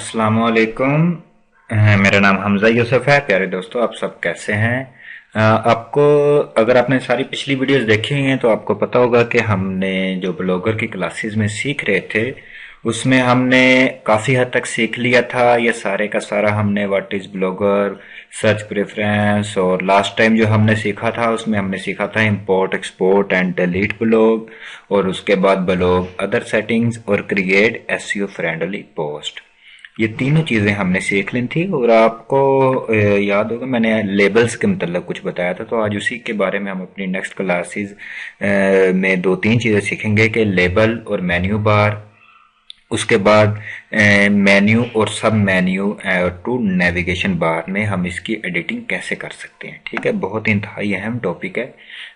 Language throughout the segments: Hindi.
अस्सलाम वालेकुम। मेरा नाम हमजा यूसुफ है। प्यारे दोस्तों, आप सब कैसे हैं? आपको अगर आपने सारी पिछली वीडियोस देखी हुई हैं तो आपको पता होगा कि हमने जो ब्लॉगर की क्लासेस में सीख रहे थे उसमें हमने काफ़ी हद तक सीख लिया था। ये सारे का सारा हमने what is blogger, search preference, और लास्ट टाइम जो हमने सीखा था उसमें हमने सीखा था import export and delete blog, और उसके बाद ब्लॉग अदर सेटिंग्स और क्रिएट एसईओ फ्रेंडली पोस्ट। ये तीनों चीज़ें हमने सीख ली थी। और आपको याद होगा मैंने लेबल्स के मतलब कुछ बताया था, तो आज उसी के बारे में हम अपनी नेक्स्ट क्लासेस में दो तीन चीज़ें सीखेंगे कि लेबल और मेन्यू बार, उसके बाद मेन्यू और सब मेन्यू टू नेविगेशन बार में हम इसकी एडिटिंग कैसे कर सकते हैं। ठीक है, बहुत इंतहाई अहम टॉपिक है।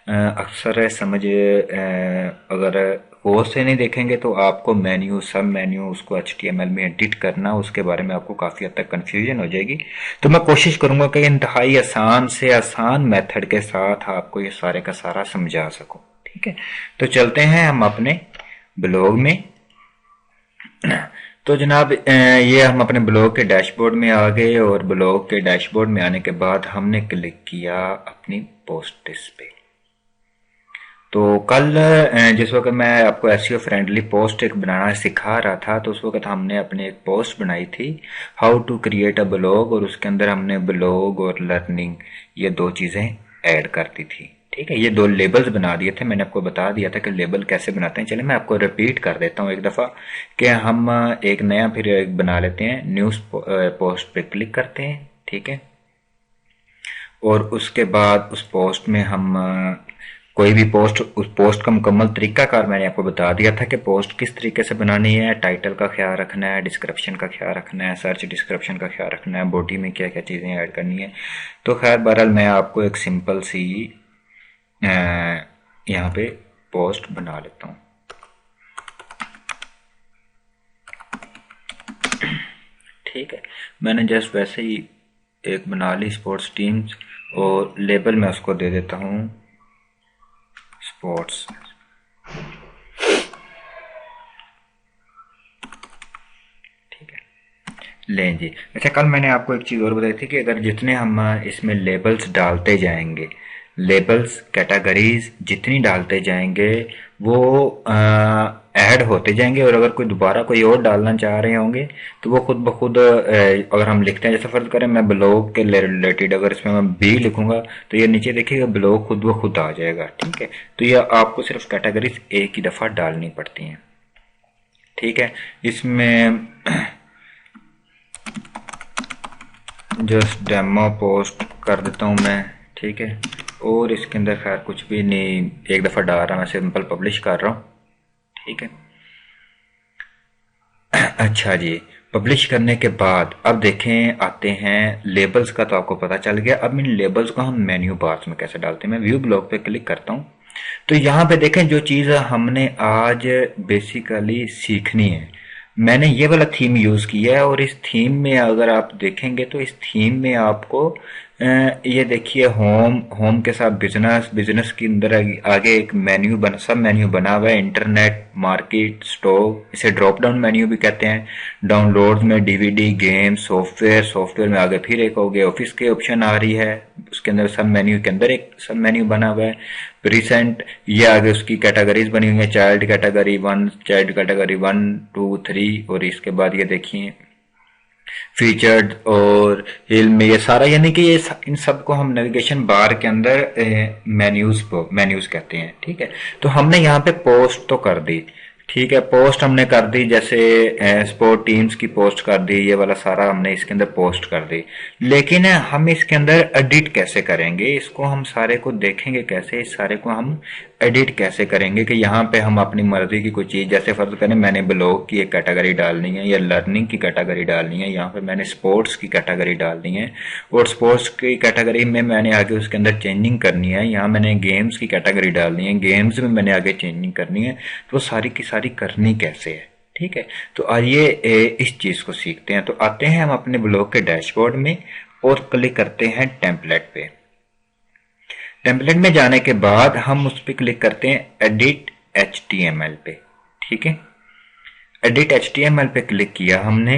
अक्सर समझ अगर गौर से नहीं देखेंगे तो आपको मेन्यू, सब मेन्यू, उसको HTML में एडिट करना, उसके बारे में आपको काफ़ी हद तक कन्फ्यूजन हो जाएगी। तो मैं कोशिश करूंगा कि इंतहाई आसान से आसान मेथड के साथ आपको ये सारे का सारा समझा सकूं। ठीक है, तो चलते हैं हम अपने ब्लॉग में। तो जनाब, ये हम अपने ब्लॉग के डैशबोर्ड में आ गए, और ब्लॉग के डैशबोर्ड में आने के बाद हमने क्लिक किया अपनी पोस्ट्स पे। तो कल जिस वक्त मैं आपको एसईओ फ्रेंडली पोस्ट एक बनाना सिखा रहा था, तो उस वक्त हमने अपनी एक पोस्ट बनाई थी, how to create a blog, और उसके अंदर हमने ब्लॉग और लर्निंग ये दो चीज़ें ऐड कर दी थी। ठीक है, ये दो लेबल्स बना दिए थे। मैंने आपको बता दिया था कि लेबल कैसे बनाते हैं। चलिए मैं आपको रिपीट कर देता हूँ एक दफ़ा कि हम एक नया फिर एक बना लेते हैं। न्यूज़ पोस्ट पे क्लिक करते हैं। ठीक है, और उसके बाद उस पोस्ट में हम कोई भी पोस्ट, उस पोस्ट का मुकम्मल तरीकाकार मैंने आपको बता दिया था कि पोस्ट किस तरीके से बनानी है। टाइटल का ख्याल रखना है, डिस्क्रिप्शन का ख्याल रखना है, सर्च डिस्क्रिप्शन का ख्याल रखना है, बॉडी में क्या क्या चीज़ें ऐड करनी है। तो खैर बहरहाल मैं आपको एक सिंपल सी यहाँ पे पोस्ट बना लेता हूँ। ठीक है, मैंने जस्ट वैसे ही एक बना ली स्पोर्ट्स टीम्स, और लेबल में उसको दे देता हूँ स्पोर्ट्स। ठीक है, लें जी। अच्छा, कल मैंने आपको एक चीज़ और बताई थी कि अगर जितने हम इसमें लेबल्स डालते जाएंगे, लेबल्स कैटेगरीज जितनी डालते जाएंगे वो ऐड होते जाएंगे, और अगर कोई दोबारा कोई और डालना चाह रहे होंगे तो वो खुद ब खुद अगर हम लिखते हैं, जैसे फर्ज करें मैं ब्लॉग के रिलेटेड अगर इसमें मैं बी लिखूंगा तो ये नीचे देखिएगा ब्लॉग खुद ब खुद आ जाएगा। ठीक है, तो ये आपको सिर्फ कैटेगरीज एक ही दफ़ा डालनी पड़ती हैं। ठीक है, इसमें जस्ट डेमो पोस्ट कर देता हूँ मैं। ठीक है, और इसके अंदर खैर कुछ भी नहीं, एक दफ़ा डाल रहा, मैं सिंपल पब्लिश कर रहा हूँ। ठीक है, अच्छा जी, पब्लिश करने के बाद अब देखें आते हैं लेबल्स का। तो आपको पता चल गया। अब इन लेबल्स को हम मेन्यू बार्स में कैसे डालते हैं। मैं व्यू ब्लॉग पे क्लिक करता हूँ, तो यहाँ पे देखें जो चीज़ हमने आज बेसिकली सीखनी है, मैंने ये वाला थीम यूज़ किया है। और इस थीम में अगर आप देखेंगे तो इस थीम में आपको ये देखिए होम के साथ बिजनेस, बिजनेस के अंदर आगे एक मेन्यू सब मेन्यू बना हुआ है, इंटरनेट, मार्केट, स्टॉक, इसे ड्रॉप डाउन मेन्यू भी कहते हैं। डाउनलोड में डीवीडी, गेम, सॉफ्टवेयर, सॉफ्टवेयर में आगे फिर एक हो गया ऑफिस के ऑप्शन आ रही है, उसके अंदर सब मेन्यू के अंदर एक सब मेन्यू बना हुआ है। रिसेंट, ये आगे उसकी कैटेगरीज बनी हुई है, चाइल्ड कैटेगरी 1, चाइल्ड कैटेगरी 1, 2, 3, और इसके बाद ये देखिए फीचर्ड और हिल में, ये सारा यानी कि ये इन सब को हम नेविगेशन बार के अंदर मेन्यूज कहते हैं। ठीक है, तो हमने यहाँ पे पोस्ट तो कर दी। ठीक है, पोस्ट हमने कर दी, जैसे स्पोर्ट टीम्स की पोस्ट कर दी, ये वाला सारा हमने इसके अंदर पोस्ट कर दी। लेकिन हम इसके अंदर एडिट कैसे करेंगे, इसको हम सारे को देखेंगे कैसे, इस सारे को हम एडिट कैसे करेंगे कि यहाँ पे हम अपनी मर्जी की कोई चीज़, जैसे फर्ज करें मैंने ब्लॉग की एक कैटेगरी डालनी है या लर्निंग की कैटेगरी डालनी है, यहाँ पे मैंने स्पोर्ट्स की कैटेगरी डालनी है, और स्पोर्ट्स की कैटेगरी में मैंने आगे उसके अंदर चेंजिंग करनी है। यहाँ मैंने गेम्स की कैटेगरी डालनी है, गेम्स में मैंने आगे चेंजिंग करनी है। तो सारी की सारी करनी कैसे है। ठीक है, तो आइए इस चीज़ को सीखते हैं। तो आते हैं हम अपने ब्लॉग के डैशबोर्ड में और क्लिक करते हैं टेम्पलेट पे। टेम्पलेट में जाने के बाद हम उस पर क्लिक करते हैं एडिट HTML पे। ठीक है, एडिट HTML पे क्लिक किया हमने,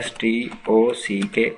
STOCK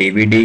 DVD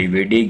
DVD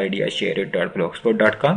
ideashare.blogspot.com.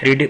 3D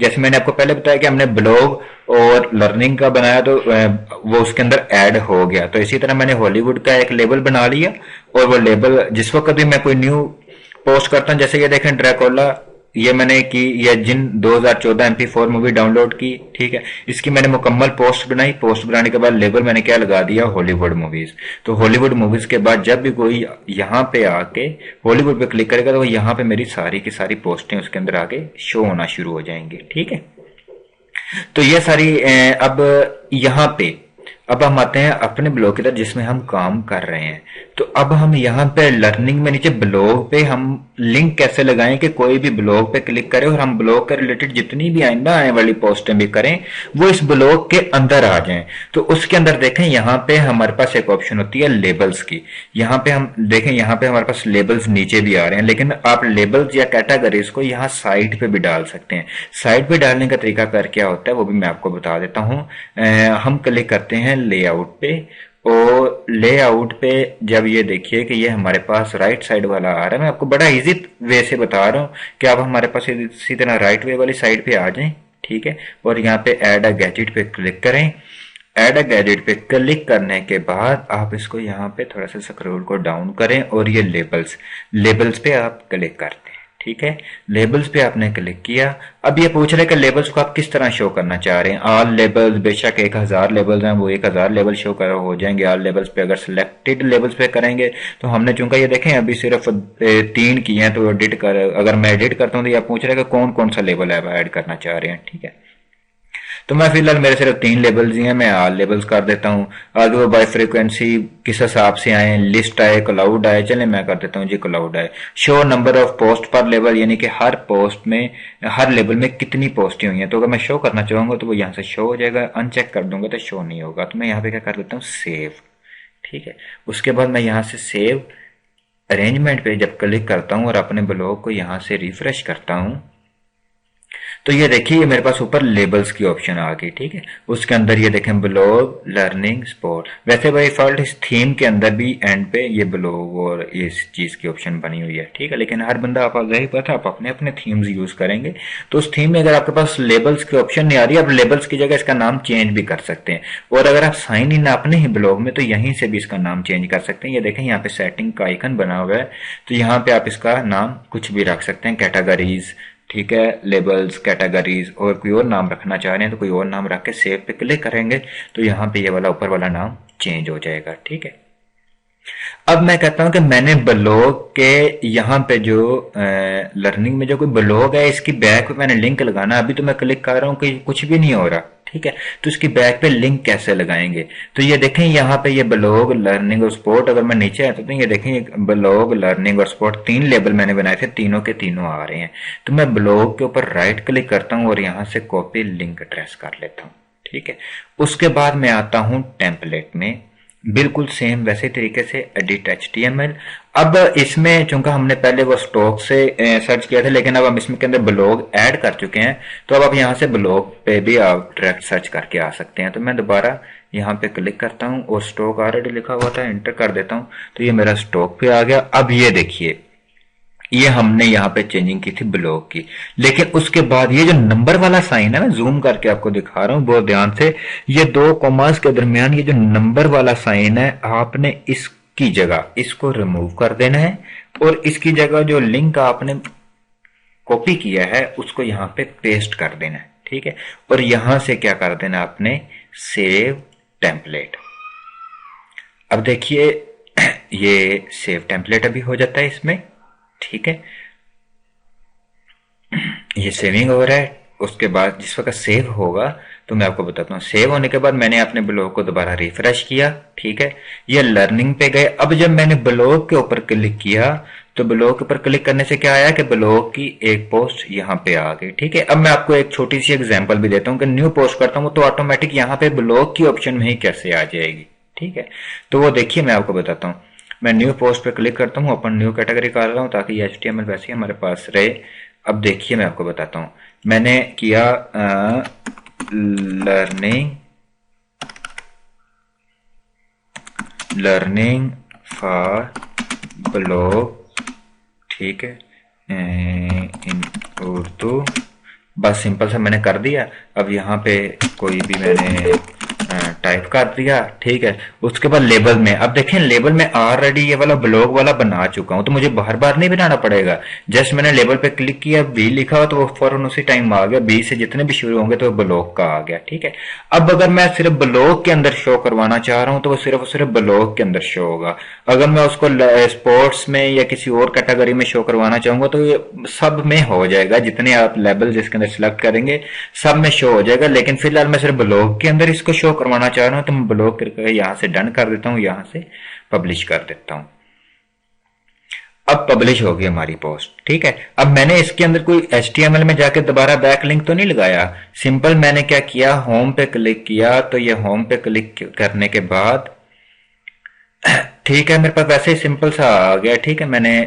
जैसे मैंने आपको पहले बताया कि हमने ब्लॉग और लर्निंग का बनाया तो वो उसके अंदर ऐड हो गया। तो इसी तरह मैंने हॉलीवुड का एक लेबल बना लिया, और वो लेबल जिस वक्त भी मैं कोई न्यू पोस्ट करता हूं, जैसे ये देखें ड्रैकुला, ये मैंने की, ये जिन 2014 MP4 मूवी डाउनलोड की, ठीक है, इसकी मैंने मुकम्मल पोस्ट बनाई। पोस्ट बनाने के बाद लेबल मैंने क्या लगा दिया, हॉलीवुड मूवीज। तो हॉलीवुड मूवीज के बाद जब भी कोई यहाँ पे आके हॉलीवुड पे क्लिक करेगा तो यहाँ पे मेरी सारी की सारी पोस्टें उसके अंदर आके शो होना शुरू हो जाएंगी, ठीक है। तो ये सारी अब यहाँ पे अब हम आते हैं अपने ब्लॉग की तरफ जिसमें हम काम कर रहे हैं। तो अब हम यहाँ पे लर्निंग में नीचे ब्लॉग पे हम लिंक कैसे लगाएं कि कोई भी ब्लॉग पे क्लिक करे और हम ब्लॉग के रिलेटेड जितनी भी आइंदा आने वाली पोस्टें भी करें वो इस ब्लॉग के अंदर आ जाएं। तो उसके अंदर देखें यहाँ पे हमारे पास एक ऑप्शन होती है लेबल्स की। यहाँ पे हम देखें, यहाँ पे हमारे पास लेबल्स नीचे भी आ रहे हैं, लेकिन आप लेबल्स या कैटेगरीज को यहाँ साइड पे भी डाल सकते हैं। साइड पे डालने का तरीका कर क्या होता है वो भी मैं आपको बता देता हूँ। हम क्लिक करते हैं लेआउट पे, और लेआउट पे जब ये देखिए कि ये हमारे पास राइट साइड वाला आ रहा है, मैं आपको बड़ा इजी वे से बता रहा हूँ कि आप हमारे पास इसी तरह राइट वे वाली साइड पे आ जाएं, ठीक है। और यहाँ पे ऐड अ गैजेट पे क्लिक करें। ऐड अ गैजेट पे क्लिक करने के बाद आप इसको यहाँ पे थोड़ा सा स्क्रॉल को डाउन करें और ये लेबल्स पे आप क्लिक करते हैं, ठीक है। लेबल्स पे आपने क्लिक किया। अब ये पूछ रहे हैं कि लेबल्स को आप किस तरह शो करना चाह रहे हैं। ऑल लेबल्स, बेशक 1000 लेबल्स हैं वो 1000 लेबल शो कर हो जाएंगे ऑल लेबल्स पे। अगर सिलेक्टेड लेबल्स पे करेंगे तो हमने चूंकि ये देखें अभी सिर्फ 3 किए हैं, तो एडिट कर, अगर मैं एडिट करता हूँ तो ये पूछ रहे हैं कि कौन कौन सा लेबल ऐड करना चाह रहे हैं, ठीक है। तो मैं फिलहाल मेरे सिर्फ 3 लेबल्स ही हैं, मैं ऑल लेबल्स कर देता हूँ। आगे वो बाय फ्रीक्वेंसी किस हिसाब से आए, लिस्ट आए, क्लाउड आए, चले मैं कर देता हूँ जी क्लाउड आए। शो नंबर ऑफ पोस्ट पर लेबल, यानी कि हर पोस्ट में, हर लेबल में कितनी पोस्टें हुई हैं। तो अगर मैं शो करना चाहूंगा तो वो यहाँ से शो हो जाएगा, अनचेक कर दूंगा तो शो नहीं होगा। तो मैं यहाँ पे क्या कर देता हूँ, सेव, ठीक है। उसके बाद मैं यहाँ से सेव अरेंजमेंट पे जब क्लिक करता हूँ और अपने ब्लॉग को यहाँ से रिफ्रेश करता हूँ तो ये देखिए ये मेरे पास ऊपर लेबल्स की ऑप्शन आ गई, ठीक है। उसके अंदर ये देखें ब्लॉग, लर्निंग, स्पोर्ट। वैसे बाई डिफॉल्ट इस थीम के अंदर भी एंड पे ये ब्लॉग और इस चीज की ऑप्शन बनी हुई है, ठीक है। लेकिन हर बंदा आप जाहिर बात है आप अपने अपने थीम्स यूज करेंगे। तो उस थीम में अगर आपके पास लेबल्स की ऑप्शन नहीं आ रही, आप लेबल्स की जगह इसका नाम चेंज भी कर सकते हैं। और अगर आप साइन इन अपने ही ब्लॉग में तो यहीं से भी इसका नाम चेंज कर सकते हैं। ये देखें यहाँ पे सेटिंग का आइकन बना हुआ है, तो यहाँ पे आप इसका नाम कुछ भी रख सकते हैं, कैटेगरीज, ठीक है, लेबल्स, कैटेगरीज, और कोई और नाम रखना चाह रहे हैं तो कोई और नाम रख के सेव पे क्लिक करेंगे तो यहाँ पे ये वाला ऊपर वाला नाम चेंज हो जाएगा, ठीक है। अब मैं कहता हूं कि मैंने ब्लॉग के यहाँ पे जो लर्निंग में जो कोई ब्लॉग है इसकी बैक पे मैंने लिंक लगाना। अभी तो मैं क्लिक कर रहा हूँ कि कुछ भी नहीं हो रहा, ठीक है। तो इसकी बैक पे लिंक कैसे लगाएंगे, तो ये देखें यहाँ पे ये ब्लॉग, लर्निंग और स्पोर्ट। अगर मैं नीचे आता तो ये देखें ब्लॉग, लर्निंग और स्पोर्ट 3 लेबल मैंने बनाए थे, तीनों के तीनों आ रहे हैं। तो मैं ब्लॉग के ऊपर राइट क्लिक करता हूँ और यहाँ से कॉपी लिंक एड्रेस कर लेता हूँ, ठीक है। उसके बाद मैं आता हूँ टेम्पलेट में, बिल्कुल सेम वैसे तरीके से एडिट HTML। अब इसमें चूंकि हमने पहले वो स्टॉक से सर्च किया था, लेकिन अब हम इसमें के अंदर ब्लॉग ऐड कर चुके हैं, तो अब आप यहाँ से ब्लॉग पे भी आप डायरेक्ट सर्च करके आ सकते हैं। तो मैं दोबारा यहाँ पे क्लिक करता हूँ और स्टॉक ऑलरेडी लिखा हुआ था, एंटर कर देता हूँ, तो ये मेरा स्टॉक पे आ गया। अब ये देखिए ये हमने यहाँ पे चेंजिंग की थी ब्लॉग की, लेकिन उसके बाद ये जो नंबर वाला साइन है, मैं जूम करके आपको दिखा रहा हूं बहुत ध्यान से, ये 2 कॉमास के दरमियान ये जो नंबर वाला साइन है आपने इसकी जगह इसको रिमूव कर देना है, और इसकी जगह जो लिंक आपने कॉपी किया है उसको यहाँ पे पेस्ट कर देना है, ठीक है। और यहां से क्या कर देना आपने, सेव टेम्पलेट। अब देखिए ये सेव टेम्पलेट अभी हो जाता है इसमें, ठीक है। ये सेविंग हो रहा है। उसके बाद जिस वक्त सेव होगा तो मैं आपको बताता हूँ, सेव होने के बाद मैंने अपने ब्लॉग को दोबारा रिफ्रेश किया, ठीक है। ये लर्निंग पे गए। अब जब मैंने ब्लॉग के ऊपर क्लिक किया तो ब्लॉग के ऊपर क्लिक करने से क्या आया कि ब्लॉग की एक पोस्ट यहाँ पे आ गई, ठीक है। अब मैं आपको एक छोटी सी एग्जांपल भी देता हूँ कि न्यू पोस्ट करता हूँ तो ऑटोमेटिक यहाँ पे ब्लॉग की ऑप्शन में ही कैसे आ जाएगी, ठीक है। तो वो देखिए मैं आपको बताता हूँ। मैं न्यू पोस्ट पे क्लिक करता हूँ, अपन न्यू कैटेगरी कर रहा हूँ ताकि ये HTML वैसे ही हमारे पास रहे। अब देखिए मैं आपको बताता हूँ, मैंने किया लर्निंग फॉर ब्लॉग, ठीक है। इन उर्दू, बस सिंपल सा मैंने कर दिया। अब यहाँ पे कोई भी मैंने टाइप कर दिया, ठीक है। उसके बाद लेबल में, अब देखें लेबल में ऑलरेडी ये वाला ब्लॉग वाला बना चुका हूं, तो मुझे बार बार नहीं बनाना पड़ेगा। जस्ट मैंने लेबल पे क्लिक किया, बी लिखा हुआ तो वो फौरन उसी टाइम आ गया, बी से जितने भी शुरू होंगे तो ब्लॉग का आ गया, ठीक है। अब अगर मैं सिर्फ ब्लॉग के अंदर शो करवाना चाह रहा हूं तो वो सिर्फ ब्लॉग के अंदर शो होगा। अगर मैं उसको स्पोर्ट्स में या किसी और कैटेगरी में शो करवाना चाहूंगा तो ये सब में हो जाएगा, जितने आप लेबल जिसके अंदर सिलेक्ट करेंगे सब में शो हो जाएगा। लेकिन फिलहाल मैं सिर्फ ब्लॉग के अंदर इसको शो करवाना चाह रहा हूं, तो मैं ब्लॉग करके यहां से डन कर देता हूं, यहां से पब्लिश कर देता हूं। अब पब्लिश हो गई हमारी पोस्ट, ठीक है। अब मैंने इसके अंदर कोई HTML में जाके दोबारा बैक लिंक तो नहीं लगाया, सिंपल मैंने क्या किया, होम पे क्लिक किया, तो ये होम पे क्लिक करने के बाद ठीक है, मेरे पास वैसे ही सिंपल सा आ गया, ठीक है, मैंने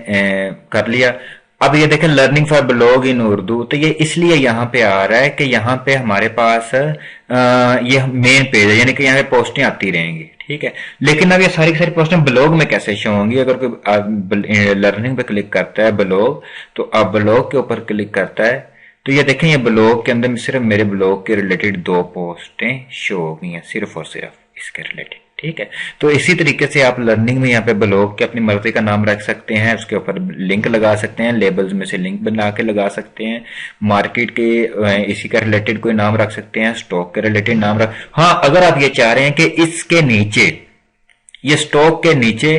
कर लिया। अब ये देखें लर्निंग फॉर ब्लॉग इन उर्दू, तो ये इसलिए यहाँ पे आ रहा है कि यहाँ पे हमारे पास ये मेन पेज है, यानी कि यहाँ पे पोस्टें आती रहेंगी, ठीक है। लेकिन अब ये सारी की सारी पोस्टें ब्लॉग में कैसे शो होंगी? अगर कोई लर्निंग पे क्लिक करता है ब्लॉग, तो अब ब्लॉग के ऊपर क्लिक करता है तो ये देखें, ये ब्लॉग के अंदर सिर्फ मेरे ब्लॉग के रिलेटेड 2 पोस्टें शो हो गई हैं, सिर्फ और सिर्फ इसके रिलेटेड, ठीक है। तो इसी तरीके से आप लर्निंग में यहाँ पे ब्लॉग के अपनी मर्जी का नाम रख सकते हैं, उसके ऊपर लिंक लगा सकते हैं, लेबल्स में से लिंक बना के लगा सकते हैं, मार्केट के इसी का रिलेटेड कोई नाम रख सकते हैं, स्टॉक के रिलेटेड नाम रख, हाँ अगर आप ये चाह रहे हैं कि इसके नीचे, ये स्टॉक के नीचे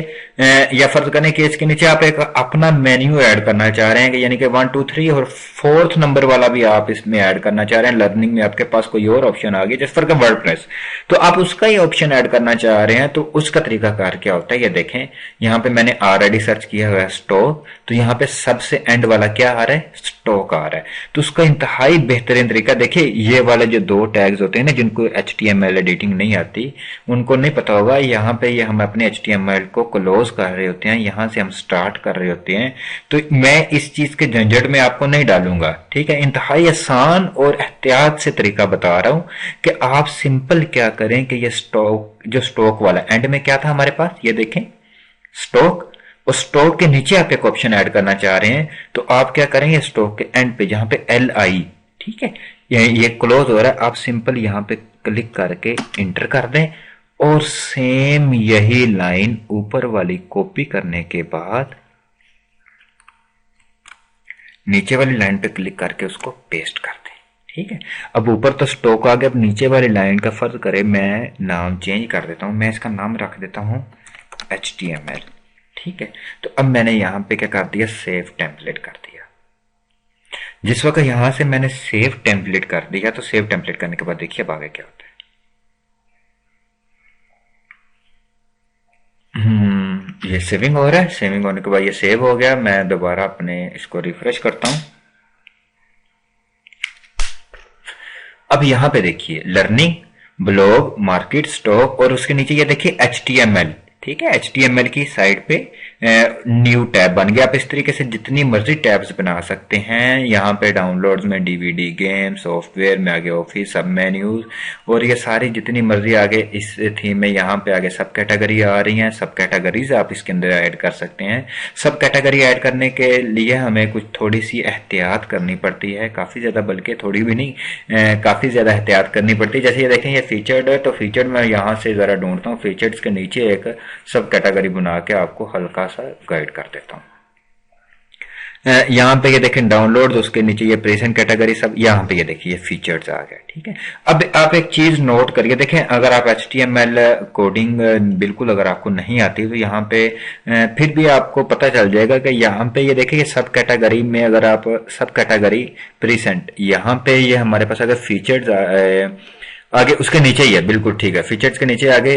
या फर्ज करें कि इसके नीचे आप एक अपना मेन्यू ऐड करना चाह रहे हैं, कि यानी कि 1 2 3 और 4th नंबर वाला भी आप इसमें ऐड करना चाह रहे हैं, लर्निंग में आपके पास कोई और ऑप्शन आ गया जिस पर वर्डप्रेस, तो आप उसका ही ऑप्शन ऐड करना चाह रहे हैं, तो उसका तरीकाकार क्या होता है ये देखें। यहाँ पे मैंने ऑलरेडी सर्च किया हुआ है स्टॉक, तो यहाँ पे सबसे एंड वाला क्या आ रहा है, स्टॉक आ रहा है। तो उसका इंतहाई बेहतरीन तरीका देखिए, ये वाले जो 2 टैग्स होते हैं ना, जिनको HTML एडिटिंग नहीं आती उनको नहीं पता होगा, यहाँ पे ये हम अपने HTML को क्लोज कर रहे होते हैं, यहां से हम स्टार्ट कर रहे होते हैं, तो मैं इस चीज के झंझट में आपको नहीं डालूंगा, ठीक है। इंतहाई आसान और एहतियात से तरीका बता रहा हूं कि आप सिंपल क्या करें कि ये स्टॉक, जो स्टॉक वाला एंड में क्या था हमारे पास, ये देखें स्टॉक, और स्टॉक के नीचे आप एक ऑप्शन ऐड करना चाह रहे हैं, तो आप क्या करेंगे, स्टॉक के एंड पे जहां पे LI, ठीक है, ये क्लोज हो रहा है, आप सिंपल यहां पे क्लिक करके इंटर कर दें, और सेम यही लाइन ऊपर वाली कॉपी करने के बाद नीचे वाली लाइन पे क्लिक करके उसको पेस्ट कर दें, ठीक है। अब ऊपर तो स्टॉक आ गया, अब नीचे वाली लाइन का फर्ज करे मैं नाम चेंज कर देता हूं, मैं इसका नाम रख देता हूं HTML, ठीक है। तो अब मैंने यहां पे क्या कर दिया, सेव टेम्पलेट कर दिया। जिस वक्त यहां से मैंने सेव टेम्पलेट कर दिया, तो सेव टेम्पलेट करने के बाद देखिए अब आगे क्या होता है। ये सेविंग हो रहा है, सेविंग होने के बाद ये सेव हो गया। मैं दोबारा अपने इसको रिफ्रेश करता हूं। अब यहां पे देखिए लर्निंग, ब्लॉग, मार्केट, स्टॉक, और उसके नीचे ये देखिए HTML, ठीक है। HTML की साइड पे न्यू टैब बन गया। आप इस तरीके से जितनी मर्जी टैब्स बना सकते हैं। यहाँ पे डाउनलोड्स में DVD, गेम, सॉफ्टवेयर में आगे ऑफिस, सब मेन्यूज, और ये सारी जितनी मर्जी आगे इस थीम में यहाँ पे आगे सब कैटेगरी आ रही हैं। सब कैटेगरीज आप इसके अंदर ऐड कर सकते हैं। सब कैटेगरी ऐड करने के लिए हमें कुछ थोड़ी सी एहतियात करनी पड़ती है, काफी ज्यादा, बल्कि थोड़ी भी नहीं, काफी ज्यादा एहतियात करनी पड़ती है। जैसे ये देखें ये फीचर्ड है, तो फीचर्ड मैं यहाँ से जरा ढूंढता हूँ, फीचर्ड के नीचे एक सब कैटेगरी बना के आपको हल्का सा गाइड कर देता हूं। यहाँ पे ये देखें डाउनलोड, उसके नीचे ये प्रेजेंट कैटेगरी, सब यहाँ पे ये देखिए फीचर्स आ गए, ठीक है। अब आप एक चीज नोट करिए, देखें अगर आप HTML कोडिंग बिल्कुल अगर आपको नहीं आती तो यहाँ पे फिर भी आपको पता चल जाएगा कि यहाँ पे ये देखिए सब कैटेगरी में, अगर आप सब कैटेगरी प्रेजेंट, यहाँ पे ये हमारे पास अगर फीचर्स आगे उसके नीचे ही है, बिल्कुल ठीक है, फीचर्स के नीचे आगे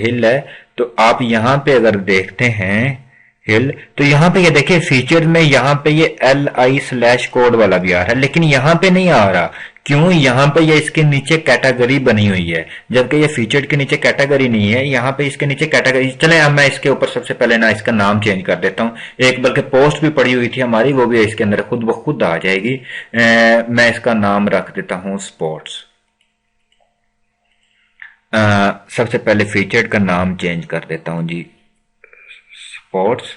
हिल है। तो आप यहाँ पे अगर देखते हैं हिल, तो यहाँ पे ये देखिए फीचर में यहाँ पे ये LI/कोड वाला भी आ रहा है, लेकिन यहाँ पे नहीं आ रहा। क्यों? यहाँ पे ये इसके नीचे कैटेगरी बनी हुई है, जबकि ये फीचर के नीचे कैटेगरी नहीं है। यहाँ पे इसके नीचे कैटेगरी, चले अब मैं इसके ऊपर सबसे पहले ना इसका नाम चेंज कर देता हूँ। एक बल्कि पोस्ट भी पड़ी हुई थी हमारी, वो भी इसके अंदर खुद ब खुद आ जाएगी। मैं इसका नाम रख देता हूँ स्पोर्ट्स। सबसे पहले फीचर्ड का नाम चेंज कर देता हूं जी, स्पोर्ट्स।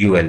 UL,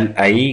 LI